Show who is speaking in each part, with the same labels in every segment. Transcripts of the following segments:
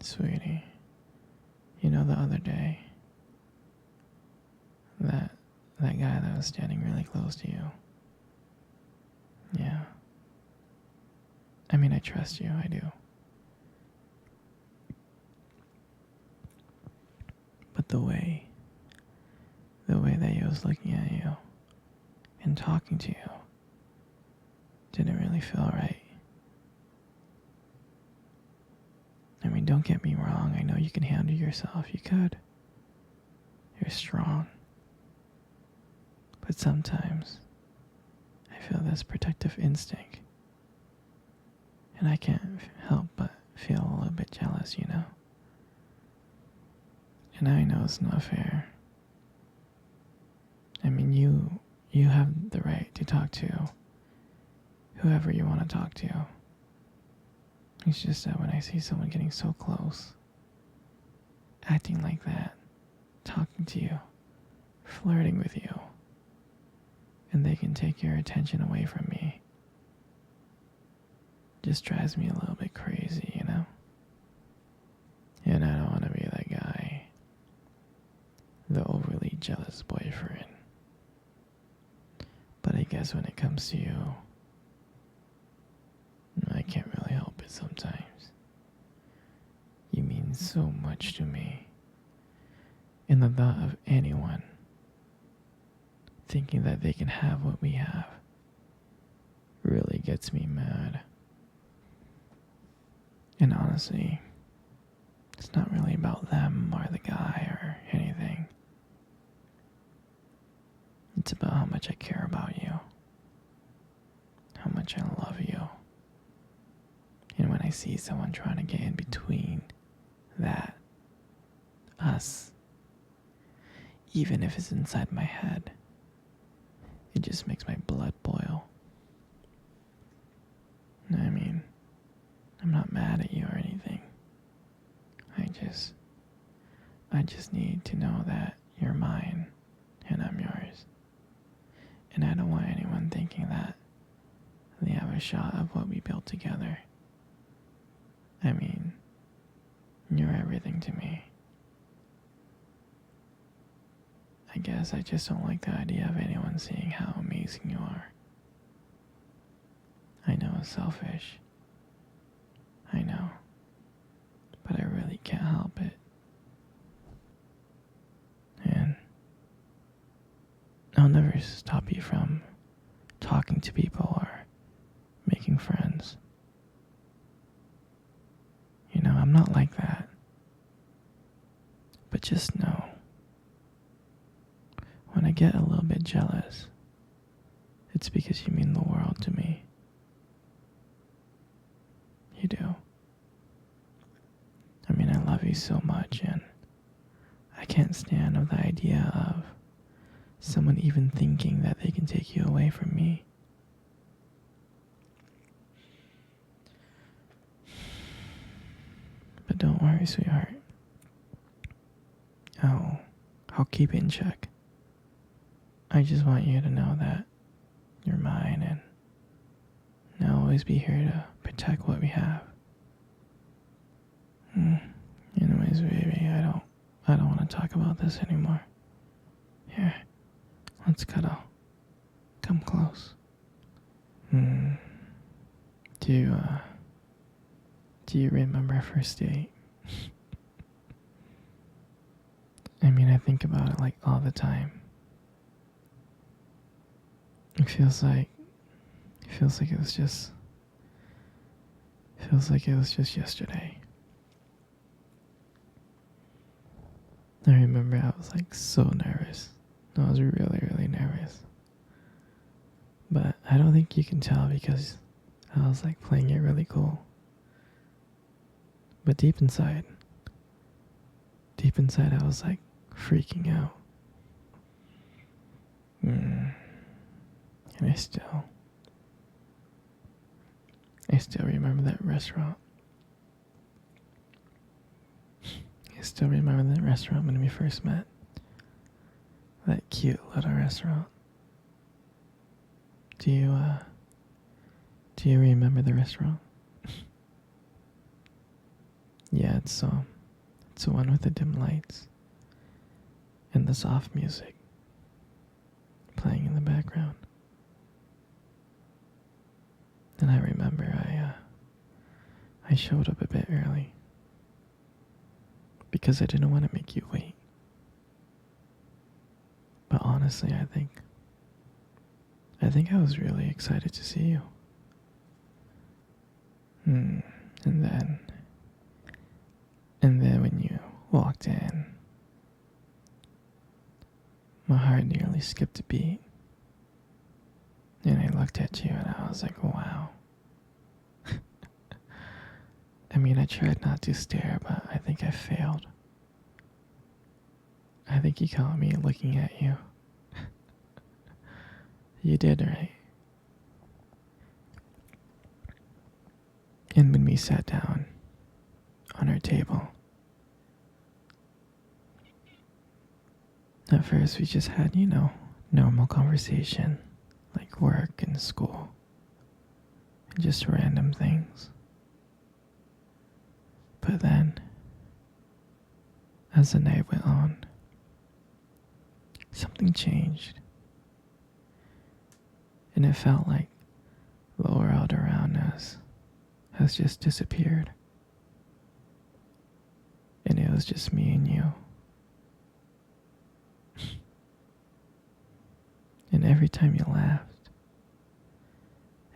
Speaker 1: Sweetie, you know the other day, that that guy that was standing really close to you. Yeah. I mean, I trust you, I do. But the way that he was looking at you and talking to you didn't really feel right. I mean, don't get me wrong, I know you can handle yourself, you could. You're strong. But sometimes, I feel this protective instinct. And I can't help but feel a little bit jealous, you know? And I know it's not fair. I mean, you have the right to talk to whoever you want to talk to. It's just that when I see someone getting so close, acting like that, talking to you, flirting with you, and they can take your attention away from me, just drives me a little bit crazy, you know? And I don't want to be that guy, the overly jealous boyfriend. But I guess when it comes to you, I can't really help it sometimes. You mean so much to me. And the thought of anyone thinking that they can have what we have really gets me mad. And honestly, it's not really about them or the guy or anything. It's about how much I care about you, how much I love you. And when I see someone trying to get in between that, us, even if it's inside my head, it just makes my blood boil. I mean, I'm not mad at you or anything. I just need to know that you're mine and I'm yours. And I don't want anyone thinking that they have a shot of what we built together. I mean, you're everything to me. I guess I just don't like the idea of anyone seeing how amazing you are. I know it's selfish. I know. But I really can't help it. And I'll never stop you from talking to people or making friends. You know, I'm not like that. But just know, when I get a little bit jealous, it's because you mean the world to me. You do. I mean, I love you so much, and I can't stand the idea of someone even thinking that they can take you away from me. But don't worry, sweetheart. I'll keep it in check. I just want you to know that you're mine, and I'll always be here to protect what we have. Anyways, baby, I don't want to talk about this anymore. Here, let's cuddle. Come close. Do you remember our first date? I mean, I think about it like all the time. It feels like it was just yesterday. I remember I was like so nervous. I was really, really nervous. But I don't think you can tell because I was like playing it really cool. But deep inside I was like freaking out. And I still remember that restaurant. I still remember that restaurant when we first met. That cute little restaurant. Do you remember the restaurant? Yeah, Yeah, it's the one with the dim lights and the soft music playing in the background. And I remember I showed up a bit early because I didn't want to make you wait. But honestly, I think I was really excited to see you. And then when you walked in, my heart nearly skipped a beat. And I looked at you and I was like, wow. I mean, I tried not to stare, but I think I failed. I think you caught me looking at you. You did, right? And when we sat down on our table, at first we just had, normal conversation, like work and school, and just random things. But then, as the night went on, something changed. And it felt like the world around us has just disappeared. And it was just me and you. And every time you laughed,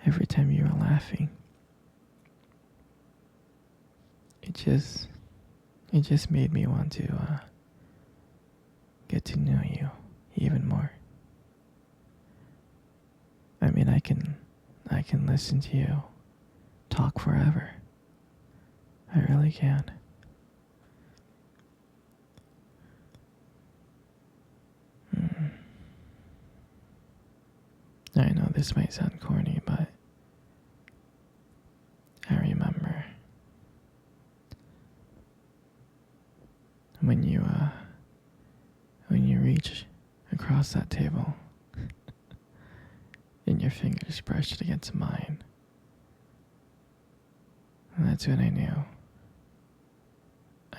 Speaker 1: every time you were laughing, it just made me want to get to know you even more. I mean, I can listen to you talk forever. I really can. I know this might sound corny, but I remember when you reach across that table and your fingers brushed against mine. And that's when I knew.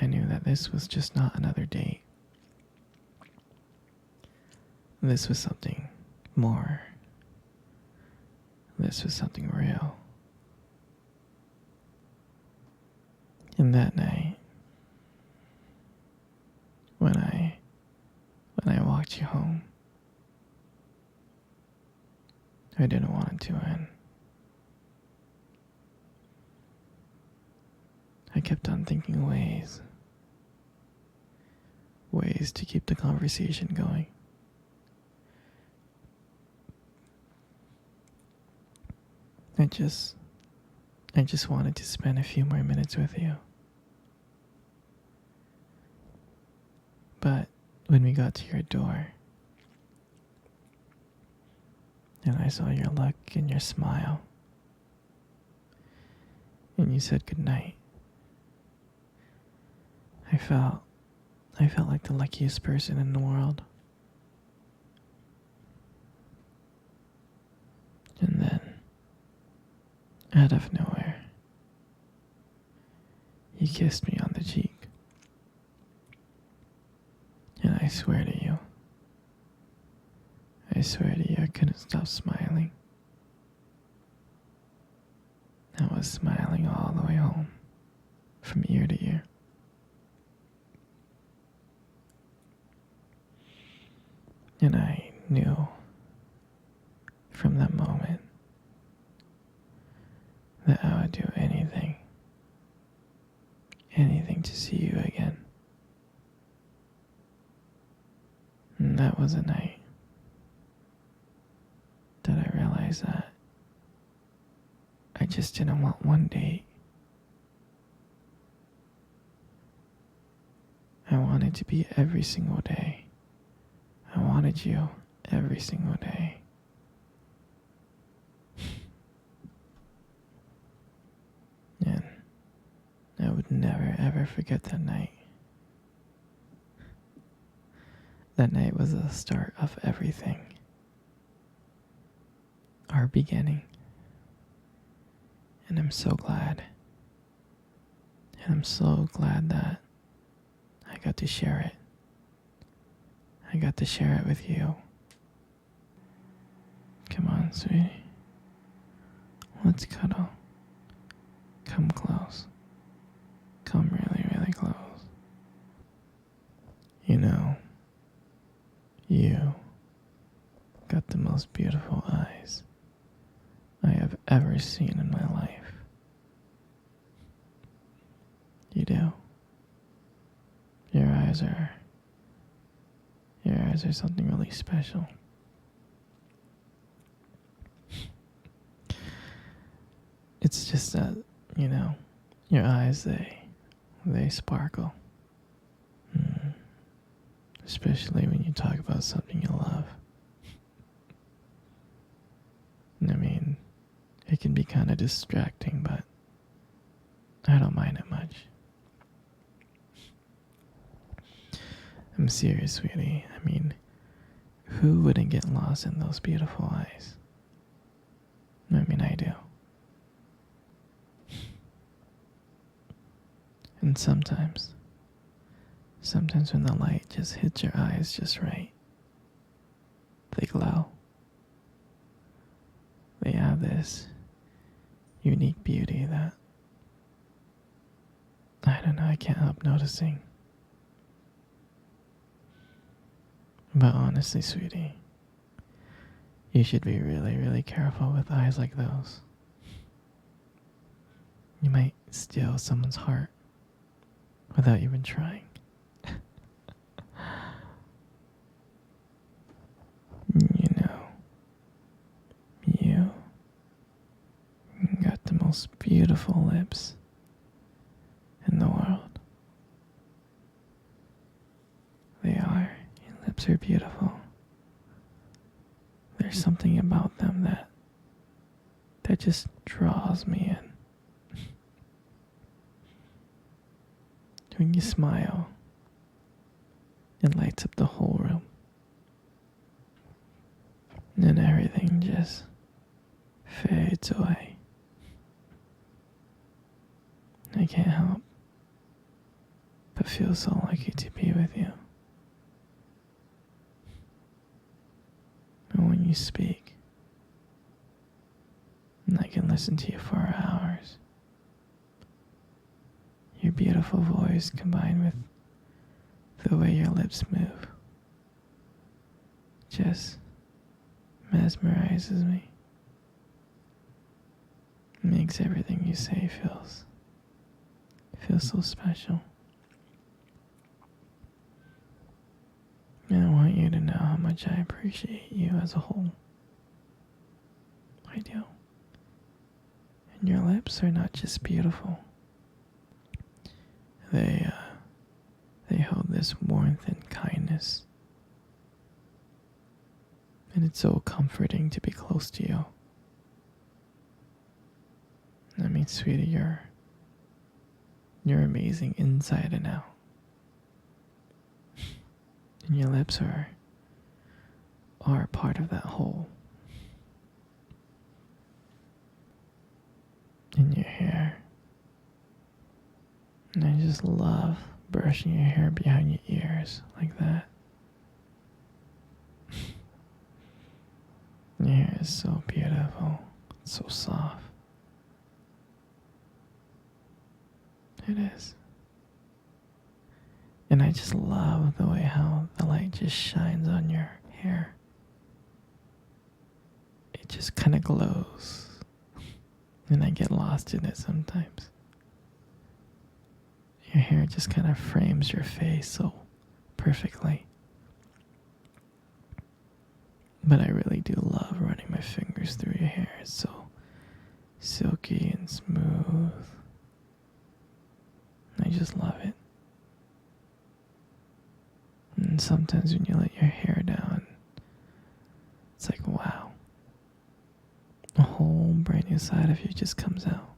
Speaker 1: I knew that this was just not another date. This was something more. This was something real. And that night, when I walked you home, I didn't want it to end. I kept on thinking ways to keep the conversation going. I just wanted to spend a few more minutes with you. But when we got to your door, and I saw your look and your smile, and you said goodnight, I felt like the luckiest person in the world. And then, out of nowhere, you kissed me on the cheek. And I swear to you, I couldn't stop smiling. I was smiling all the way home, from ear to ear. And I knew from that moment that I would do anything to see you again. And that was a night that I realized that I just didn't want one date. I wanted to be every single day. I wanted you every single day. And I would never ever forget that night. That night was the start of everything. Our beginning. And I'm so glad And I'm so glad that I got to share it. I got to share it with you. Come on, sweetie. Let's cuddle. Come close. Come really, really close. You know, you got the most beautiful eyes I have ever seen in my life. You do. Your eyes are something really special. It's just that, your eyes, they sparkle. Mm. Especially when you talk about something you love. I mean, it can be kind of distracting, but I don't mind it much. I'm serious, sweetie. I mean, who wouldn't get lost in those beautiful eyes? I mean, I do. And sometimes when the light just hits your eyes just right, they glow. They have this unique beauty that, I don't know, I can't help noticing. But honestly, sweetie, you should be really, really careful with eyes like those. You might steal someone's heart without even trying. You know, you got the most beautiful lips in the world. They are. Your lips are beautiful. There's something about them that just draws me in. When you smile, it lights up the whole room. And everything just fades away. I can't help but feel so lucky to be with you. And when you speak, and I can listen to you for hours. Your beautiful voice combined with the way your lips move just mesmerizes me. Makes everything you say feels so special. And I want you to know how much I appreciate you as a whole. I do. And your lips are not just beautiful. They hold this warmth and kindness. And it's so comforting to be close to you. I mean, sweetie, you're amazing inside and out. And your lips are part of that whole. And your hair. And I just love brushing your hair behind your ears like that. Your hair is so beautiful. It's so soft. It is. And I just love the way how the light just shines on your hair. It just kind of glows. And I get lost in it sometimes. Your hair just kind of frames your face so perfectly. But I really do love running my fingers through your hair. It's so silky and smooth. I just love it. And sometimes when you let your hair down, it's like, wow. A whole brand new side of you just comes out.